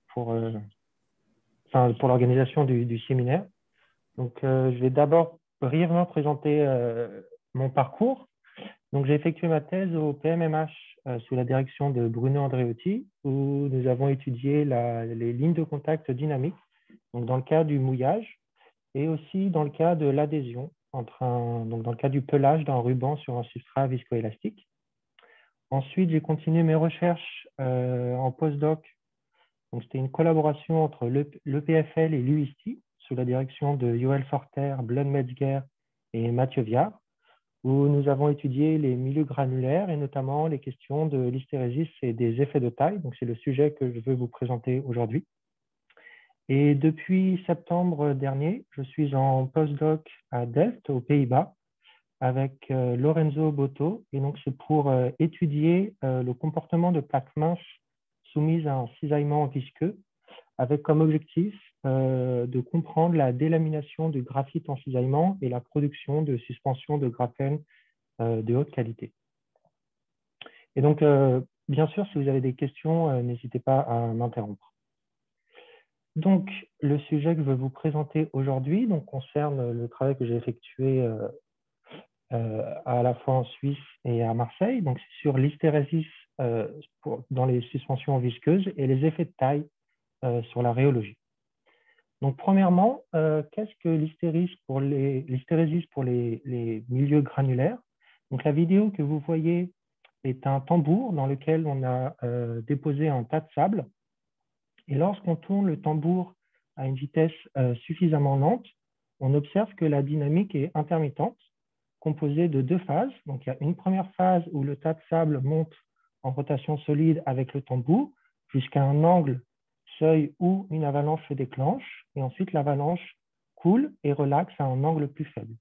pour, pour l'organisation du séminaire. Donc, je vais d'abord brièvement présenter mon parcours. Donc, j'ai effectué ma thèse au PMMH sous la direction de Bruno Andreotti, où nous avons étudié les lignes de contact dynamiques, donc dans le cas du mouillage et aussi dans le cas de l'adhésion, donc dans le cas du pelage d'un ruban sur un substrat viscoélastique. Ensuite, j'ai continué mes recherches en postdoc. Donc, c'était une collaboration entre l'EPFL et l'UIST sous la direction de Yoel Forter, Blum Metzger et Mathieu Viard, où nous avons étudié les milieux granulaires et notamment les questions de l'hystérésis et des effets de taille. Donc, c'est le sujet que je veux vous présenter aujourd'hui. Et depuis septembre dernier, je suis en postdoc à Delft, aux Pays-Bas, avec Lorenzo Botto. Et donc, c'est pour étudier le comportement de plaques minces soumises à un cisaillement visqueux, avec comme objectif de comprendre la délamination du graphite en cisaillement et la production de suspensions de graphène de haute qualité. Et donc, bien sûr, si vous avez des questions, n'hésitez pas à m'interrompre. Donc, le sujet que je veux vous présenter aujourd'hui concerne le travail que j'ai effectué à la fois en Suisse et à Marseille, donc sur l'hystérésis dans les suspensions visqueuses et les effets de taille sur la rhéologie. Donc, premièrement, qu'est-ce que l'hystérésis pour les milieux granulaires? Donc, la vidéo que vous voyez est un tambour dans lequel on a déposé un tas de sable. Et lorsqu'on tourne le tambour à une vitesse suffisamment lente, on observe que la dynamique est intermittente, composée de deux phases. Donc, il y a une première phase où le tas de sable monte en rotation solide avec le tambour jusqu'à un angle seuil où une avalanche se déclenche. Et ensuite, l'avalanche coule et relaxe à un angle plus faible.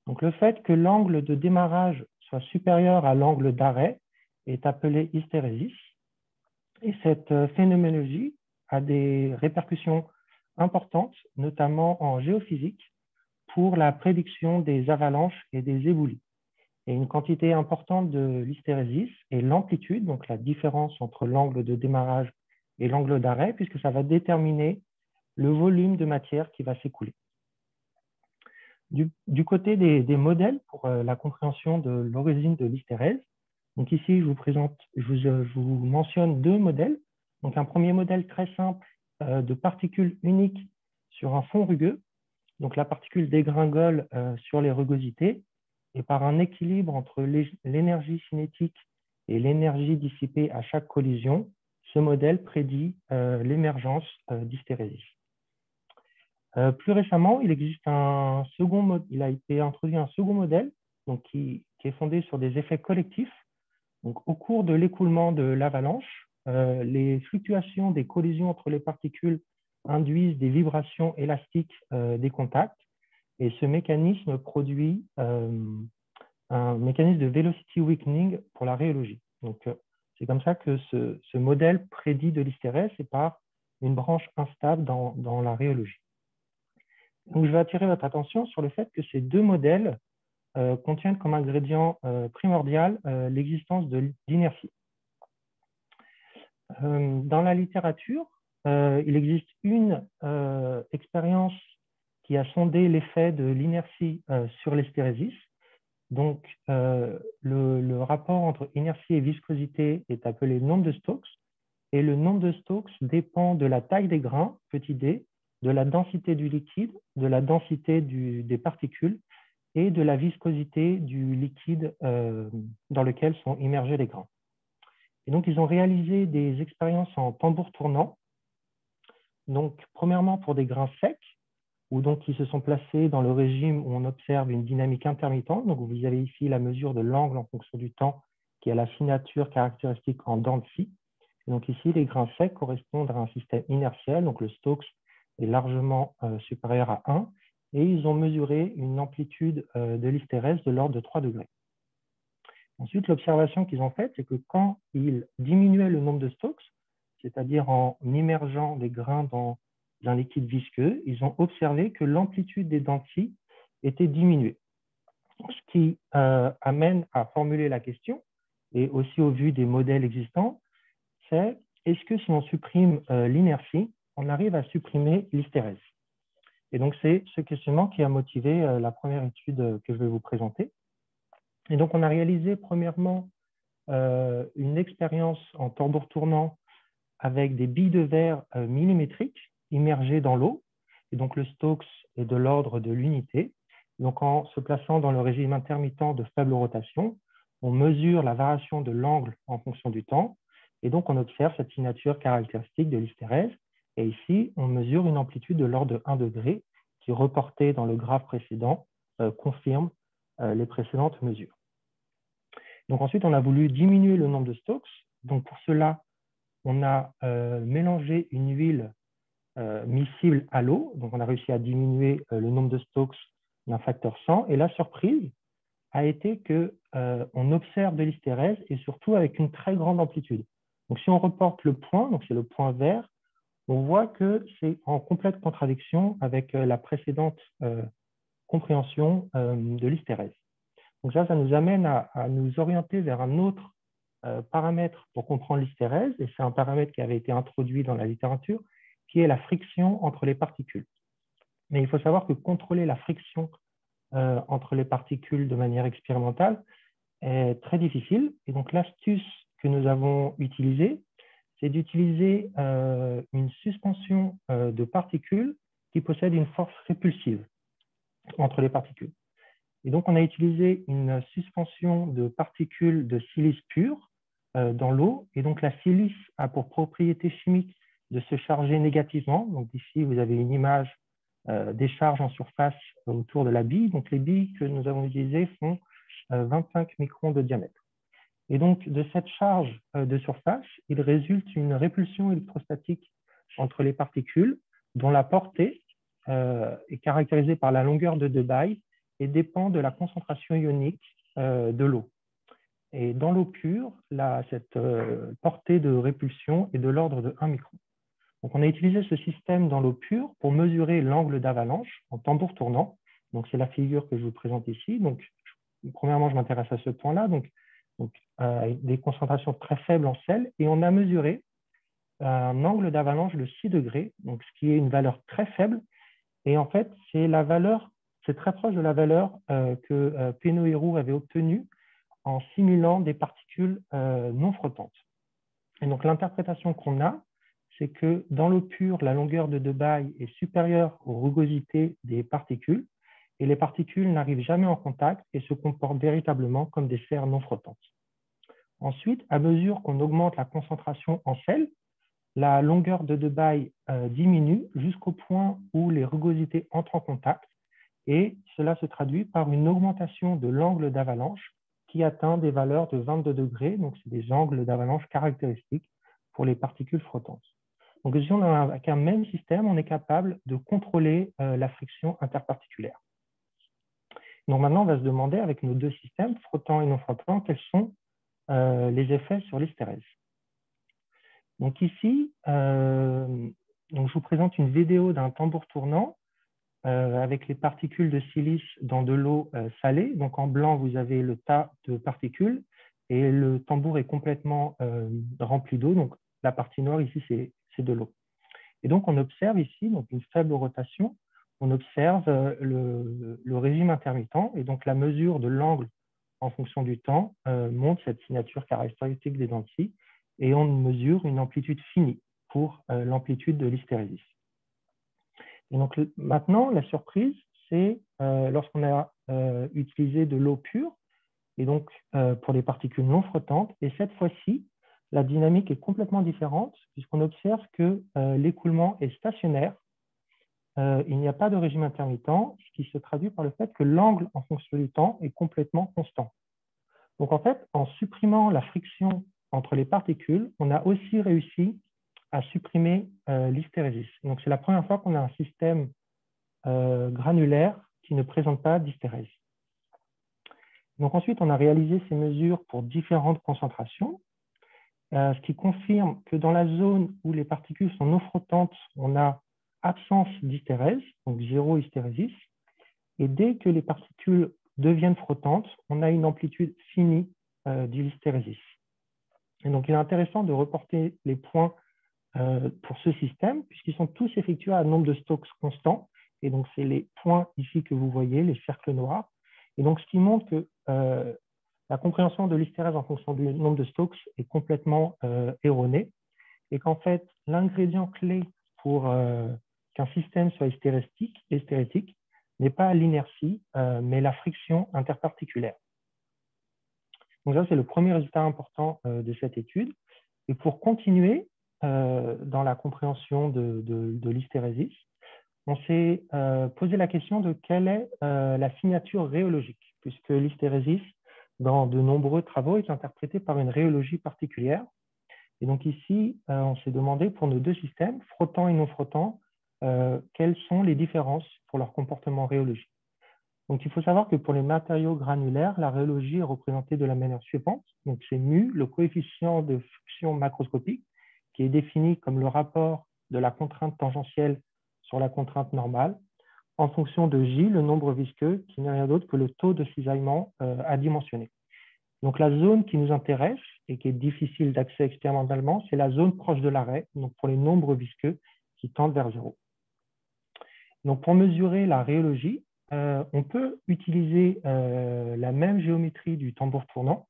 Donc, le fait que l'angle de démarrage soit supérieur à l'angle d'arrêt est appelé hystérésis. Et cette phénoménologie a des répercussions importantes, notamment en géophysique, pour la prédiction des avalanches et des éboulis. Et une quantité importante de l'hystérésis est l'amplitude, donc la différence entre l'angle de démarrage et l'angle d'arrêt, puisque ça va déterminer le volume de matière qui va s'écouler. Du côté des modèles pour la compréhension de l'origine de l'hystérèse, donc ici, je vous mentionne deux modèles. Donc, un premier modèle très simple de particules uniques sur un fond rugueux. Donc, la particule dégringole sur les rugosités et par un équilibre entre l'énergie cinétique et l'énergie dissipée à chaque collision, ce modèle prédit l'émergence d'hystérésis. Plus récemment, il a été introduit un second modèle donc qui est fondé sur des effets collectifs. Donc, au cours de l'écoulement de l'avalanche, les fluctuations des collisions entre les particules induisent des vibrations élastiques des contacts et ce mécanisme produit un mécanisme de velocity weakening pour la rhéologie. Donc, c'est comme ça que ce modèle prédit de l'hystérèse et par une branche instable dans la rhéologie. Donc, je vais attirer votre attention sur le fait que ces deux modèles contiennent comme ingrédient primordial l'existence d'inertie. Dans la littérature, il existe une expérience qui a sondé l'effet de l'inertie sur l'hystérésis. Donc, le rapport entre inertie et viscosité est appelé nombre de Stokes. Et le nombre de Stokes dépend de la taille des grains, petit d, de la densité du liquide, de la densité des particules et de la viscosité du liquide dans lequel sont immergés les grains. Et donc, ils ont réalisé des expériences en tambour tournant. Donc, premièrement, pour des grains secs, où donc ils se sont placés dans le régime où on observe une dynamique intermittente. Donc, vous avez ici la mesure de l'angle en fonction du temps, qui a la signature caractéristique en dents de scie. Donc, ici, les grains secs correspondent à un système inertiel. Donc, le Stokes est largement supérieur à 1. Et ils ont mesuré une amplitude de l'hystérèse de l'ordre de 3 degrés. Ensuite, l'observation qu'ils ont faite, c'est que quand ils diminuaient le nombre de Stokes, c'est-à-dire en immergeant les grains dans un liquide visqueux, ils ont observé que l'amplitude des dents de scie était diminuée. Ce qui amène à formuler la question, et aussi au vu des modèles existants, c'est est-ce que si on supprime l'inertie, on arrive à supprimer l'hystérèse? Et donc, c'est ce questionnement qui a motivé la première étude que je vais vous présenter. Et donc, on a réalisé premièrement une expérience en tambour tournant avec des billes de verre millimétriques immergées dans l'eau. Et donc, le Stokes est de l'ordre de l'unité. Donc, en se plaçant dans le régime intermittent de faible rotation, on mesure la variation de l'angle en fonction du temps. Et donc, on observe cette signature caractéristique de l'hystérèse. Et ici, on mesure une amplitude de l'ordre de 1 degré qui, reportée dans le graphe précédent, confirme les précédentes mesures. Donc ensuite, on a voulu diminuer le nombre de Stokes. Donc pour cela, on a mélangé une huile miscible à l'eau. Donc on a réussi à diminuer le nombre de Stokes d'un facteur 100. Et la surprise a été qu'on observe de l'hystérèse et surtout avec une très grande amplitude. Donc si on reporte le point, donc c'est le point vert, on voit que c'est en complète contradiction avec la précédente compréhension de l'hystérèse. Donc ça nous amène à nous orienter vers un autre paramètre pour comprendre l'hystérèse, et c'est un paramètre qui avait été introduit dans la littérature, qui est la friction entre les particules. Mais il faut savoir que contrôler la friction entre les particules de manière expérimentale est très difficile. Et donc l'astuce que nous avons utilisée, c'est d'utiliser une suspension de particules qui possède une force répulsive entre les particules. Et donc, on a utilisé une suspension de particules de silice pur dans l'eau. Et donc, la silice a pour propriété chimique de se charger négativement. Donc, ici, vous avez une image des charges en surface autour de la bille. Donc, les billes que nous avons utilisées font 25 microns de diamètre. Et donc, de cette charge de surface, il résulte une répulsion électrostatique entre les particules, dont la portée est caractérisée par la longueur de Debye et dépend de la concentration ionique de l'eau. Et dans l'eau pure, cette portée de répulsion est de l'ordre de 1 micron. Donc, on a utilisé ce système dans l'eau pure pour mesurer l'angle d'avalanche en tambour tournant. Donc, c'est la figure que je vous présente ici. Donc, premièrement, je m'intéresse à ce point-là. Donc des concentrations très faibles en sel. Et on a mesuré un angle d'avalanche de 6 degrés, donc ce qui est une valeur très faible. Et en fait, c'est très proche de la valeur que Penaud et Roux avaient obtenue en simulant des particules non frottantes. Et donc, l'interprétation qu'on a, c'est que dans l'eau pure, la longueur de Debye est supérieure aux rugosités des particules, et les particules n'arrivent jamais en contact et se comportent véritablement comme des sphères non frottantes. Ensuite, à mesure qu'on augmente la concentration en sel, la longueur de Debye diminue jusqu'au point où les rugosités entrent en contact, et cela se traduit par une augmentation de l'angle d'avalanche qui atteint des valeurs de 22 degrés, donc c'est des angles d'avalanche caractéristiques pour les particules frottantes. Donc si on a avec un même système, on est capable de contrôler la friction interparticulaire. Donc maintenant, on va se demander avec nos deux systèmes, frottant et non frottant, quels sont les effets sur l'hystérèse. Donc ici, je vous présente une vidéo d'un tambour tournant avec les particules de silice dans de l'eau salée. Donc en blanc, vous avez le tas de particules et le tambour est complètement rempli d'eau. Donc la partie noire ici, c'est de l'eau. Et donc on observe ici donc, une faible rotation. On observe le régime intermittent et donc la mesure de l'angle en fonction du temps, montre cette signature caractéristique des dents de scie et on mesure une amplitude finie pour l'amplitude de l'hystérésis. Et donc maintenant, la surprise, c'est lorsqu'on a utilisé de l'eau pure, et donc pour des particules non frottantes, et cette fois-ci, la dynamique est complètement différente puisqu'on observe que l'écoulement est stationnaire. Il n'y a pas de régime intermittent, ce qui se traduit par le fait que l'angle en fonction du temps est complètement constant. Donc en fait, en supprimant la friction entre les particules, on a aussi réussi à supprimer l'hystérésis. Donc c'est la première fois qu'on a un système granulaire qui ne présente pas d'hystérèse. Donc ensuite, on a réalisé ces mesures pour différentes concentrations, ce qui confirme que dans la zone où les particules sont non frottantes, on a absence d'hystérèse, donc zéro hystérésis, et dès que les particules deviennent frottantes, on a une amplitude finie de l'hystérésis. Et donc, il est intéressant de reporter les points pour ce système, puisqu'ils sont tous effectués à un nombre de Stokes constant. Et donc, c'est les points ici que vous voyez, les cercles noirs. Et donc, ce qui montre que la compréhension de l'hystérèse en fonction du nombre de Stokes est complètement erronée, et qu'en fait, l'ingrédient clé pour qu'un système soit hystérétique n'est pas l'inertie, mais la friction interparticulaire. Donc ça, c'est le premier résultat important de cette étude. Et pour continuer dans la compréhension de l'hystérésis, on s'est posé la question de quelle est la signature rhéologique, puisque l'hystérésis, dans de nombreux travaux, est interprétée par une rhéologie particulière. Et donc ici, on s'est demandé pour nos deux systèmes, flottants et non flottants, quelles sont les différences pour leur comportement rhéologique. Donc il faut savoir que pour les matériaux granulaires, la rhéologie est représentée de la manière suivante. Donc c'est mu, le coefficient de friction macroscopique, qui est défini comme le rapport de la contrainte tangentielle sur la contrainte normale, en fonction de J, le nombre visqueux, qui n'est rien d'autre que le taux de cisaillement adimensionné. Donc la zone qui nous intéresse et qui est difficile d'accès expérimentalement, c'est la zone proche de l'arrêt, donc pour les nombres visqueux qui tendent vers 0. Donc pour mesurer la rhéologie, on peut utiliser la même géométrie du tambour tournant.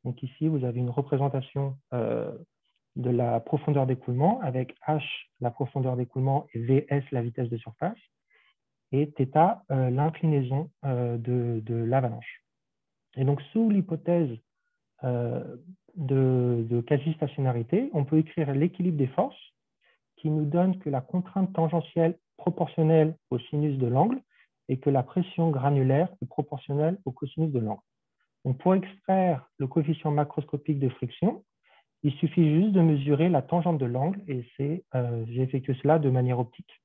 Donc ici, vous avez une représentation de la profondeur d'écoulement avec H, la profondeur d'écoulement, et VS, la vitesse de surface, et θ, l'inclinaison de l'avalanche. Et donc, sous l'hypothèse de quasi-stationnarité, on peut écrire l'équilibre des forces qui nous donne que la contrainte tangentielle proportionnelle au sinus de l'angle et que la pression granulaire est proportionnelle au cosinus de l'angle. Donc, pour extraire le coefficient macroscopique de friction, il suffit juste de mesurer la tangente de l'angle et j'ai effectué cela de manière optique.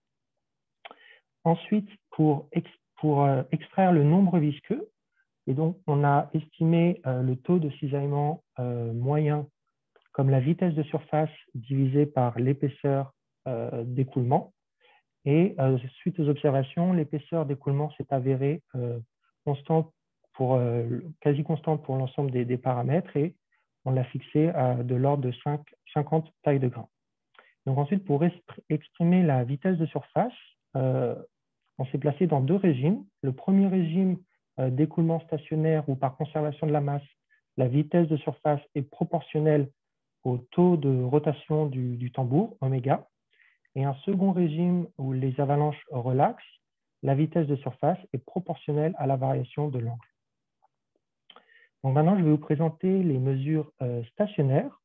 Ensuite, pour extraire le nombre visqueux, et donc on a estimé le taux de cisaillement moyen comme la vitesse de surface divisée par l'épaisseur d'écoulement. Et suite aux observations, l'épaisseur d'écoulement s'est avérée quasi constante pour l'ensemble des paramètres et on l'a fixée à de l'ordre de 50 tailles de grain. Donc ensuite, pour exprimer la vitesse de surface, on s'est placé dans deux régimes. Le premier régime d'écoulement stationnaire où par conservation de la masse, la vitesse de surface est proportionnelle au taux de rotation du tambour, oméga. Et un second régime où les avalanches relaxent, la vitesse de surface est proportionnelle à la variation de l'angle. Donc maintenant, je vais vous présenter les mesures stationnaires.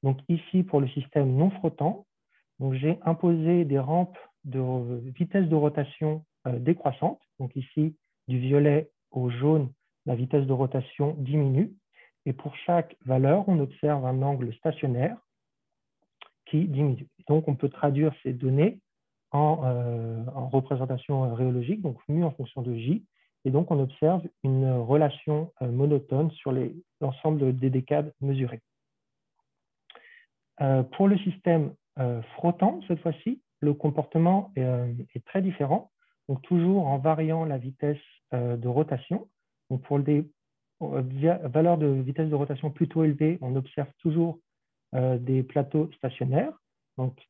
Donc ici, pour le système non frottant, j'ai imposé des rampes de vitesse de rotation décroissante. Donc ici, du violet au jaune, la vitesse de rotation diminue. Et pour chaque valeur, on observe un angle stationnaire qui diminue. Donc, on peut traduire ces données en représentation rhéologique, donc mu en fonction de J. Et donc, on observe une relation monotone sur l'ensemble des décades mesurées. Pour le système frottant, cette fois-ci, le comportement est très différent. Donc, toujours en variant la vitesse de rotation. Donc, pour des valeurs de vitesse de rotation plutôt élevées, on observe toujours des plateaux stationnaires. Donc,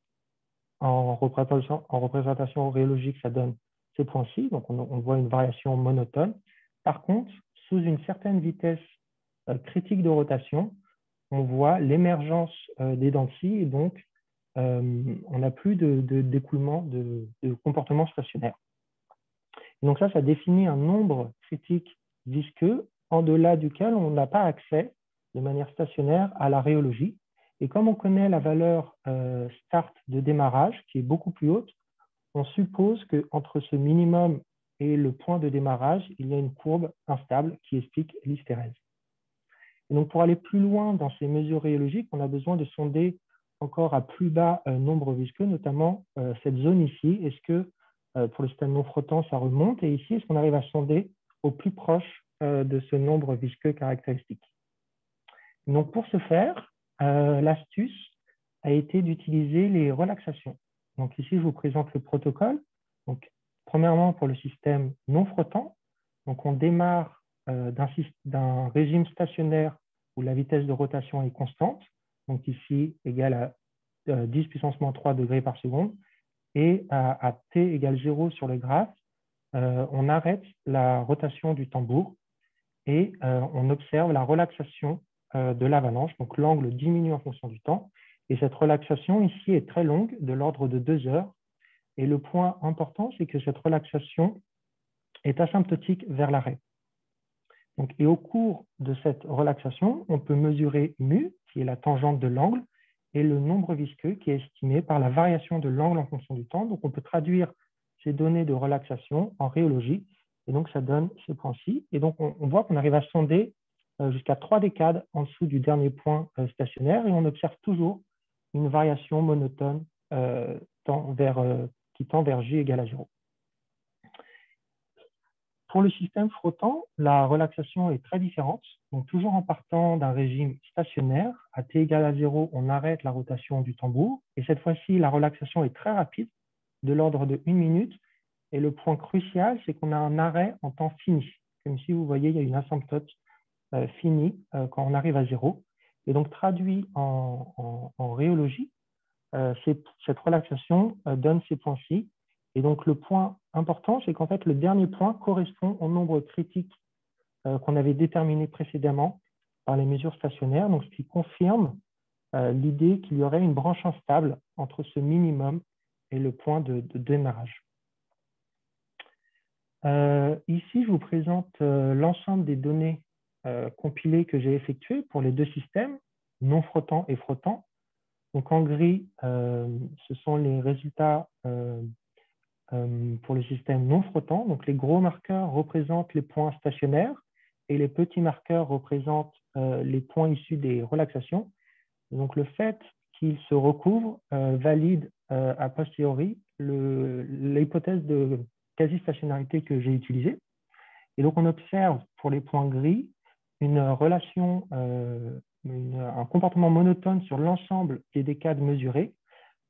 en représentation rhéologique, ça donne ces points-ci. Donc, on voit une variation monotone. Par contre, sous une certaine vitesse critique de rotation, on voit l'émergence des dents de scie et donc on n'a plus d'écoulement de comportement stationnaire. Et donc ça définit un nombre critique visqueux en delà duquel on n'a pas accès de manière stationnaire à la rhéologie. Et comme on connaît la valeur start de démarrage, qui est beaucoup plus haute, on suppose qu'entre ce minimum et le point de démarrage, il y a une courbe instable qui explique l'hystérèse. Et donc, pour aller plus loin dans ces mesures rhéologiques, on a besoin de sonder encore à plus bas nombre visqueux, notamment cette zone ici. Est-ce que pour le système non frottant, ça remonte? Et ici, est-ce qu'on arrive à sonder au plus proche de ce nombre visqueux caractéristique? Donc, pour ce faire, l'astuce a été d'utiliser les relaxations. Donc ici, je vous présente le protocole. Donc, premièrement, pour le système non frottant, donc on démarre d'un régime stationnaire où la vitesse de rotation est constante. donc ici égale à 10 puissance moins 3 degrés par seconde, et à t égale 0 sur le graphe, on arrête la rotation du tambour et on observe la relaxation de l'avalanche. Donc l'angle diminue en fonction du temps. Et cette relaxation ici est très longue, de l'ordre de 2 heures. Et le point important, c'est que cette relaxation est asymptotique vers l'arrêt. Et au cours de cette relaxation, on peut mesurer mu, qui est la tangente de l'angle, et le nombre visqueux, qui est estimé par la variation de l'angle en fonction du temps. Donc on peut traduire ces données de relaxation en rhéologie, et donc ça donne ces points-ci. Et donc on voit qu'on arrive à sonder jusqu'à 3 décades en dessous du dernier point stationnaire, et on observe toujours une variation monotone qui tend vers J égale à 0. Pour le système frottant, la relaxation est très différente. Donc, toujours en partant d'un régime stationnaire, à t égale à 0, on arrête la rotation du tambour. Et cette fois-ci, la relaxation est très rapide, de l'ordre de 1 minute. Et le point crucial, c'est qu'on a un arrêt en temps fini. Comme ici, vous voyez, il y a une asymptote finie quand on arrive à 0. Et donc, traduit en rhéologie, cette relaxation donne ces points-ci. Et donc, le point important, c'est qu'en fait, le dernier point correspond au nombre critique qu'on avait déterminé précédemment par les mesures stationnaires, donc ce qui confirme l'idée qu'il y aurait une branche instable entre ce minimum et le point de démarrage. Ici, je vous présente l'ensemble des données compilées que j'ai effectuées pour les deux systèmes, non frottant et frottant. Donc en gris, ce sont les résultats pour le système non frottant. Donc les gros marqueurs représentent les points stationnaires et les petits marqueurs représentent les points issus des relaxations. Donc le fait qu'ils se recouvrent valide a posteriori l'hypothèse de quasi-stationnarité que j'ai utilisée. Et donc on observe pour les points gris une relation, un comportement monotone sur l'ensemble des décades mesurées.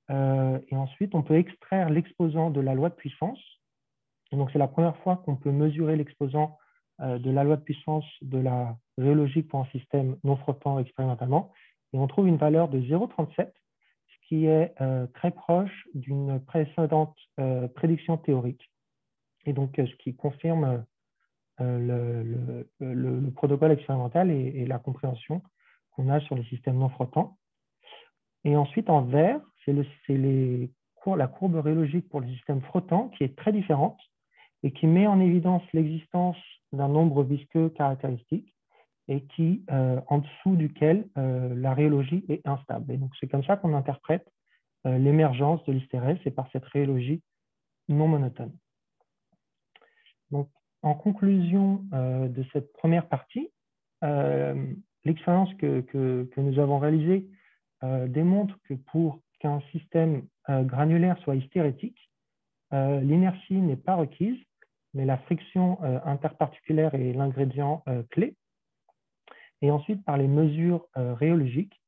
Et ensuite, on peut extraire l'exposant de la loi de puissance. Et donc, c'est la première fois qu'on peut mesurer l'exposant de la loi de puissance de la rhéologique pour un système non frottant expérimentalement. Et on trouve une valeur de 0,37, ce qui est très proche d'une précédente prédiction théorique. Et donc, ce qui confirme le protocole expérimental et la compréhension qu'on a sur les systèmes non flottants. Et ensuite, en vert, c'est la courbe rhéologique pour le système frottant qui est très différente et qui met en évidence l'existence d'un nombre visqueux caractéristique et qui, en dessous duquel la rhéologie est instable. Et donc, c'est comme ça qu'on interprète l'émergence de l'hystérèse, c'est par cette rhéologie non monotone. Donc, en conclusion de cette première partie, l'expérience que nous avons réalisée démontre que pour qu'un système granulaire soit hystérétique, l'inertie n'est pas requise, mais la friction interparticulaire est l'ingrédient clé. Et ensuite, par les mesures rhéologiques,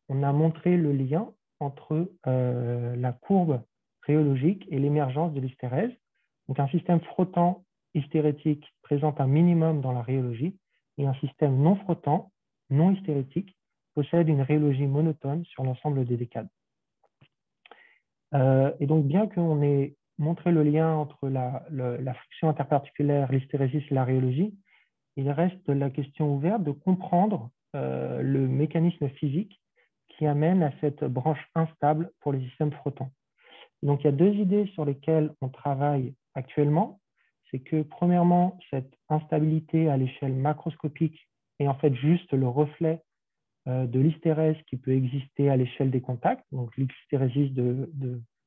on a montré le lien entre la courbe rhéologique et l'émergence de l'hystérèse. Donc, un système frottant hystérétique présente un minimum dans la rhéologie et un système non frottant, non hystérétique, possède une rhéologie monotone sur l'ensemble des décades. Et donc, bien qu'on ait montré le lien entre la friction interparticulaire, l'hystérésis et la rhéologie, il reste la question ouverte de comprendre le mécanisme physique qui amène à cette branche instable pour les systèmes flottants. Donc, il y a deux idées sur lesquelles on travaille actuellement. C'est que, premièrement, cette instabilité à l'échelle macroscopique est en fait juste le reflet de l'hystérèse qui peut exister à l'échelle des contacts, donc l'hystérésis de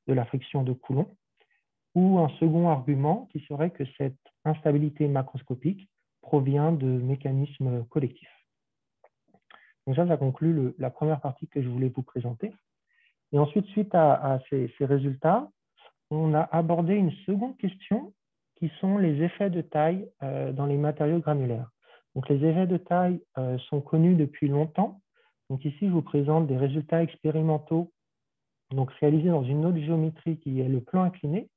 la friction de Coulomb, ou un second argument qui serait que cette instabilité macroscopique provient de mécanismes collectifs. Donc ça conclut la première partie que je voulais vous présenter. Et ensuite, suite à ces résultats, on a abordé une seconde question qui sont les effets de taille dans les matériaux granulaires. Donc les effets de taille sont connus depuis longtemps. Donc ici, je vous présente des résultats expérimentaux donc réalisés dans une autre géométrie qui est le plan incliné.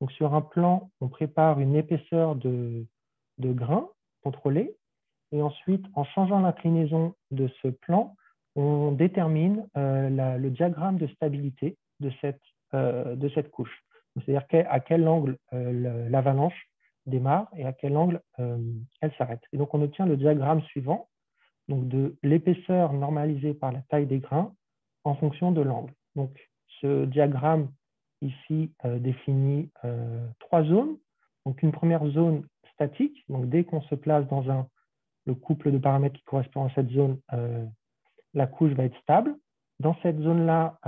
Donc sur un plan, on prépare une épaisseur de grain contrôlée et ensuite, en changeant l'inclinaison de ce plan, on détermine le diagramme de stabilité de cette couche. C'est-à-dire à quel angle l'avalanche démarre et à quel angle elle s'arrête. Et donc, on obtient le diagramme suivant, donc de l'épaisseur normalisée par la taille des grains en fonction de l'angle. Donc, ce diagramme ici définit 3 zones. Donc, une première zone statique. Donc, dès qu'on se place dans le couple de paramètres qui correspond à cette zone, la couche va être stable. Dans cette zone-là,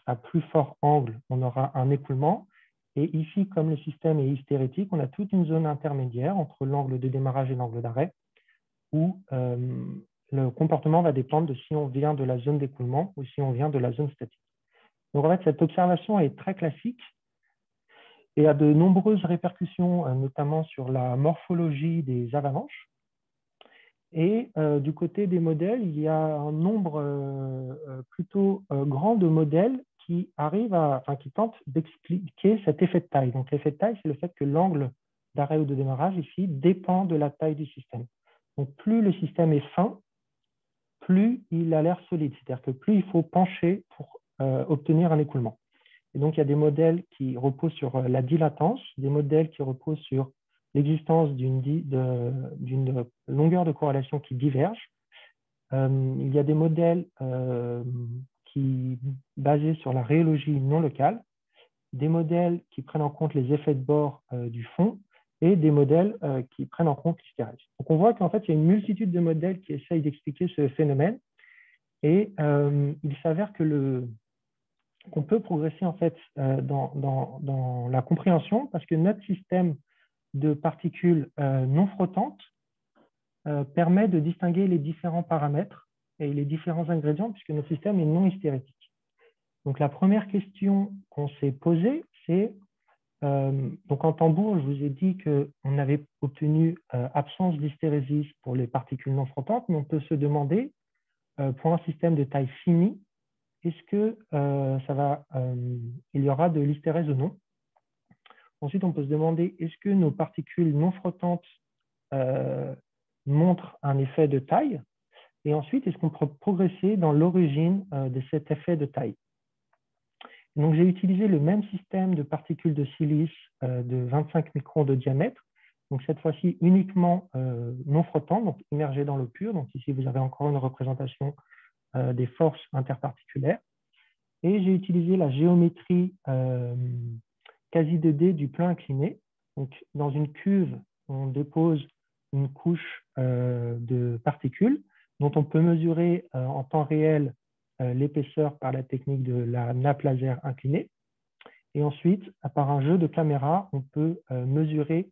à plus fort angle, on aura un écoulement. Et ici, comme le système est hystérétique, on a toute une zone intermédiaire entre l'angle de démarrage et l'angle d'arrêt, où le comportement va dépendre de si on vient de la zone d'écoulement ou si on vient de la zone statique. Donc, en fait, cette observation est très classique et a de nombreuses répercussions, notamment sur la morphologie des avalanches. Et du côté des modèles, il y a un nombre plutôt grand de modèles qui qui tentent d'expliquer cet effet de taille. Donc, l'effet de taille, c'est le fait que l'angle d'arrêt ou de démarrage ici dépend de la taille du système. Donc, plus le système est fin, plus il a l'air solide. C'est-à-dire que plus il faut pencher pour obtenir un écoulement. Et donc, il y a des modèles qui reposent sur la dilatance, des modèles qui reposent sur l'existence d'une longueur de corrélation qui diverge. Il y a des modèles basés sur la rhéologie non locale, des modèles qui prennent en compte les effets de bord du fond et des modèles qui prennent en compte l'hystérèse. Donc, on voit qu'en fait, il y a une multitude de modèles qui essayent d'expliquer ce phénomène et il s'avère qu'on peut progresser en fait dans la compréhension parce que notre système de particules non frottantes permet de distinguer les différents paramètres et les différents ingrédients puisque notre système est non hystérétique. Donc la première question qu'on s'est posée, c'est donc en tambour, je vous ai dit qu'on avait obtenu absence d'hystérésis pour les particules non frottantes, mais on peut se demander pour un système de taille finie, est-ce que il y aura de l'hystérèse ou non? Ensuite, on peut se demander, est-ce que nos particules non frottantes montrent un effet de taille? Et ensuite, est-ce qu'on peut progresser dans l'origine de cet effet de taille? Donc, j'ai utilisé le même système de particules de silice de 25 microns de diamètre. Donc, cette fois-ci, uniquement non flottantes, donc immergées dans l'eau pure. Donc, ici, vous avez encore une représentation des forces interparticulaires. Et j'ai utilisé la géométrie quasi 2D du plan incliné. Donc, dans une cuve, on dépose une couche de particules dont on peut mesurer en temps réel l'épaisseur par la technique de la nappe laser inclinée. Et ensuite, par un jeu de caméra, on peut mesurer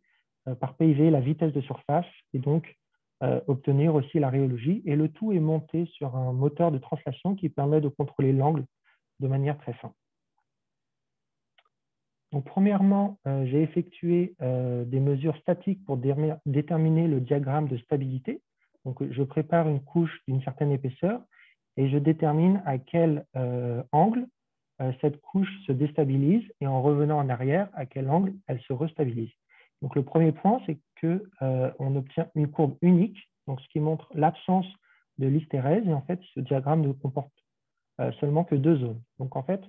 par PIV la vitesse de surface et donc obtenir aussi la rhéologie. Et le tout est monté sur un moteur de translation qui permet de contrôler l'angle de manière très fine. Donc, premièrement, j'ai effectué des mesures statiques pour déterminer le diagramme de stabilité. Donc, je prépare une couche d'une certaine épaisseur et je détermine à quel angle cette couche se déstabilise et en revenant en arrière, à quel angle elle se restabilise. Donc, le premier point, c'est qu'on obtient une courbe unique, donc ce qui montre l'absence de l'hystérèse. Et en fait, ce diagramme ne comporte seulement que 2 zones. Donc, en fait,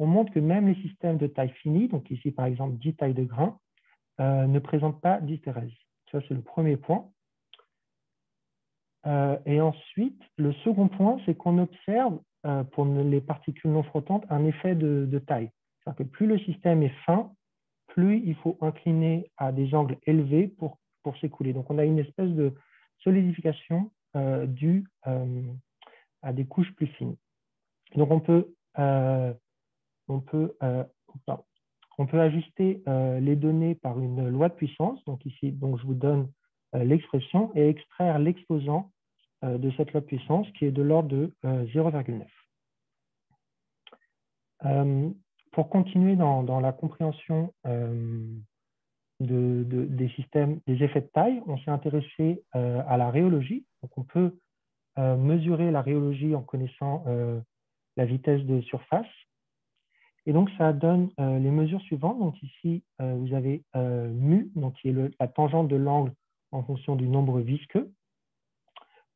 on montre que même les systèmes de taille finie, donc ici, par exemple, 10 tailles de grains, ne présentent pas d'hystérèse. Ça, c'est le premier point. Et ensuite, le second point, c'est qu'on observe pour les particules non frottantes un effet de taille. C'est-à-dire que plus le système est fin, plus il faut incliner à des angles élevés pour s'écouler. Donc, on a une espèce de solidification due à des couches plus fines. Donc, on peut ajuster les données par une loi de puissance. Donc, ici, je vous donne l'expression et extraire l'exposant de cette loi de puissance qui est de l'ordre de 0,9. Pour continuer dans la compréhension des systèmes, des effets de taille, on s'est intéressé à la rhéologie. Donc, on peut mesurer la rhéologie en connaissant la vitesse de surface. Et donc, ça donne les mesures suivantes. Donc, ici, vous avez mu, donc, qui est la tangente de l'angle en fonction du nombre visqueux.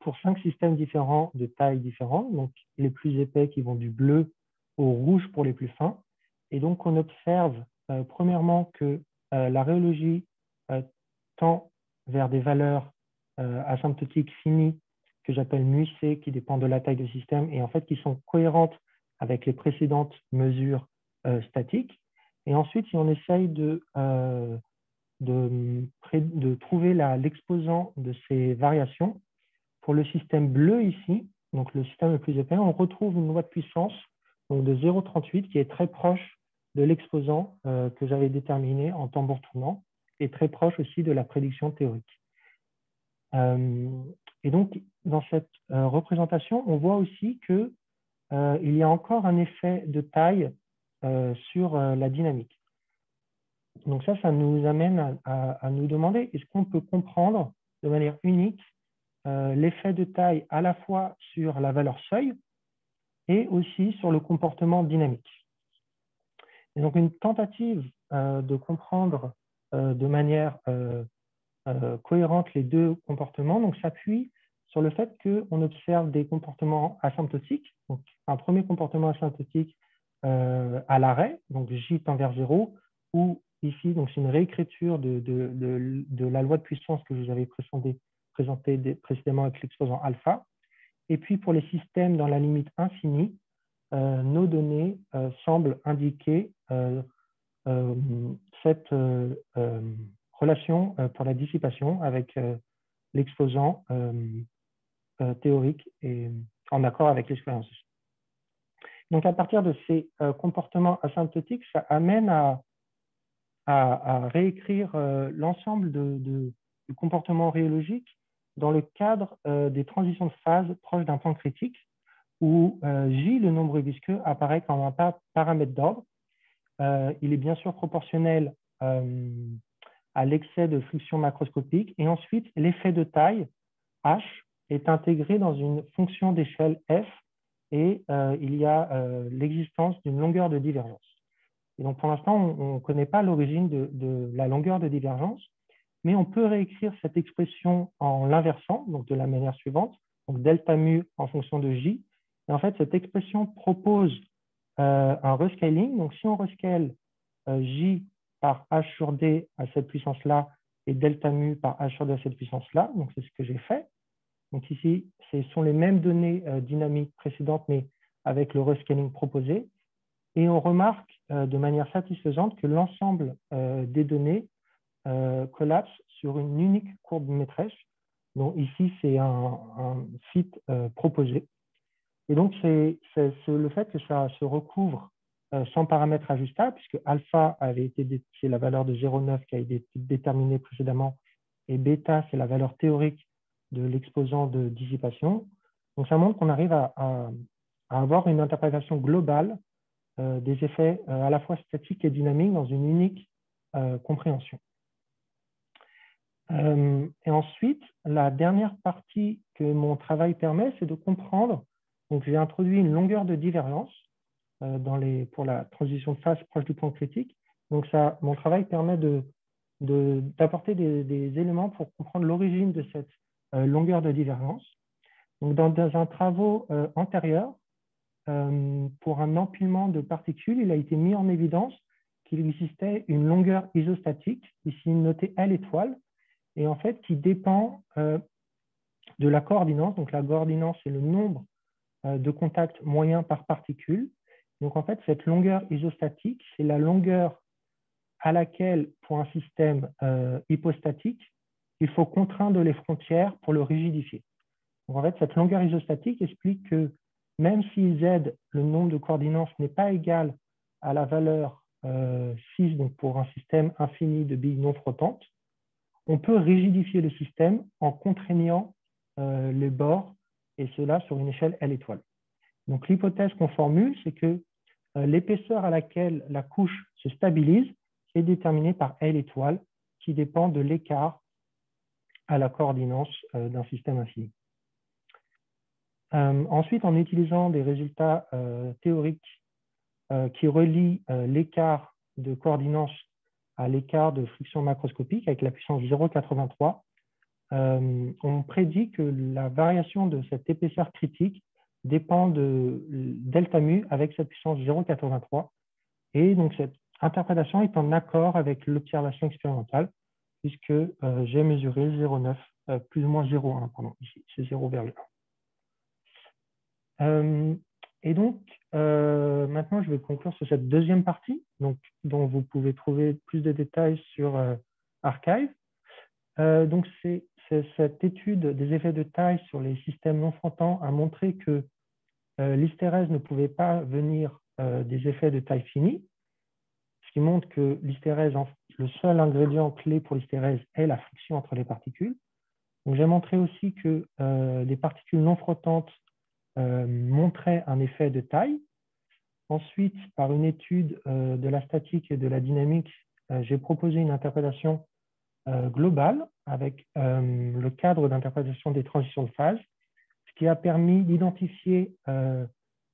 pour 5 systèmes différents de tailles différentes, donc les plus épais qui vont du bleu au rouge pour les plus fins. Et donc, on observe premièrement que la rhéologie tend vers des valeurs asymptotiques finies que j'appelle μc, qui dépendent de la taille du système et en fait qui sont cohérentes avec les précédentes mesures statiques. Et ensuite, si on essaye de trouver l'exposant de ces variations, pour le système bleu ici, donc le système le plus épais, on retrouve une loi de puissance donc de 0,38 qui est très proche de l'exposant que j'avais déterminé en tambour tournant et très proche aussi de la prédiction théorique. Et donc, dans cette représentation, on voit aussi qu'il y a encore un effet de taille sur la dynamique. Donc ça nous amène à nous demander, est-ce qu'on peut comprendre de manière unique l'effet de taille à la fois sur la valeur seuil et aussi sur le comportement dynamique. Et donc une tentative de comprendre de manière cohérente les deux comportements s'appuie sur le fait qu'on observe des comportements asymptotiques. Donc un premier comportement asymptotique à l'arrêt, donc J tend vers 0, où ici, c'est une réécriture de la loi de puissance que je vous avais présenté précédemment avec l'exposant alpha. Et puis, pour les systèmes dans la limite infinie, nos données semblent indiquer cette relation pour la dissipation avec l'exposant théorique et en accord avec l'expérience. Donc, à partir de ces comportements asymptotiques, ça amène à réécrire l'ensemble du comportement rhéologique dans le cadre des transitions de phase proches d'un point critique où J, le nombre visqueux, apparaît comme un paramètre d'ordre. Il est bien sûr proportionnel à l'excès de friction macroscopique et ensuite l'effet de taille H est intégré dans une fonction d'échelle F et il y a l'existence d'une longueur de divergence. Et donc, pour l'instant, on ne connaît pas l'origine de la longueur de divergence, mais on peut réécrire cette expression en l'inversant, donc de la manière suivante, donc delta mu en fonction de J. Et en fait, cette expression propose un rescaling. Donc, si on rescale J par H sur D à cette puissance-là et delta mu par H sur D à cette puissance-là, donc c'est ce que j'ai fait. Donc ici, ce sont les mêmes données dynamiques précédentes, mais avec le rescaling proposé. Et on remarque de manière satisfaisante que l'ensemble des données collapse sur une unique courbe maîtresse. Donc ici, c'est un fit proposé. Et donc, c'est le fait que ça se recouvre sans paramètre ajustable, puisque alpha avait été, c'est la valeur de 0,9 qui a été déterminée précédemment, et bêta, c'est la valeur théorique de l'exposant de dissipation. Donc, ça montre qu'on arrive à avoir une interprétation globale des effets à la fois statiques et dynamiques dans une unique compréhension. Et ensuite, la dernière partie que mon travail permet, c'est de comprendre. Donc, j'ai introduit une longueur de divergence pour la transition de phase proche du point critique. Donc, mon travail permet d'apporter des éléments pour comprendre l'origine de cette longueur de divergence. Donc, dans un travaux antérieur, pour un empilement de particules, il a été mis en évidence qu'il existait une longueur isostatique, ici notée L étoile, et en fait qui dépend de la coordinance. Donc la coordinance, c'est le nombre de contacts moyens par particule. Donc en fait, cette longueur isostatique, c'est la longueur à laquelle, pour un système hypostatique, il faut contraindre les frontières pour le rigidifier. Donc en fait, cette longueur isostatique explique que même si Z, le nombre de coordinances, n'est pas égal à la valeur 6, donc pour un système infini de billes non frottantes, on peut rigidifier le système en contraignant les bords, et cela sur une échelle L étoile. Donc l'hypothèse qu'on formule, c'est que l'épaisseur à laquelle la couche se stabilise est déterminée par L étoile, qui dépend de l'écart à la coordinance d'un système infini. Ensuite, en utilisant des résultats théoriques qui relient l'écart de coordinance à l'écart de friction macroscopique avec la puissance 0,83, on prédit que la variation de cette épaisseur critique dépend de delta mu avec cette puissance 0,83. Et donc, cette interprétation est en accord avec l'observation expérimentale, puisque j'ai mesuré 0,9, plus ou moins 0,1, pardon, ici, c'est 0,1. Et donc, maintenant, je vais conclure sur cette deuxième partie, donc, dont vous pouvez trouver plus de détails sur Archive. Donc, c'est cette étude des effets de taille sur les systèmes non flottants a montré que l'hystérèse ne pouvait pas venir des effets de taille finie, ce qui montre que l'hystérèse, le seul ingrédient clé pour l'hystérèse est la friction entre les particules. Donc, j'ai montré aussi que les particules non flottantes montraient un effet de taille. Ensuite, par une étude de la statique et de la dynamique, j'ai proposé une interprétation globale avec le cadre d'interprétation des transitions de phase, ce qui a permis d'identifier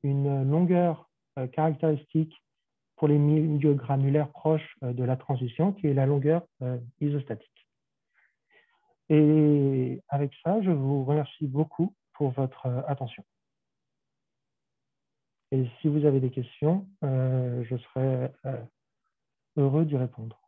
une longueur caractéristique pour les milieux granulaires proches de la transition, qui est la longueur isostatique. Et avec ça, je vous remercie beaucoup pour votre attention. Et si vous avez des questions, je serai heureux d'y répondre.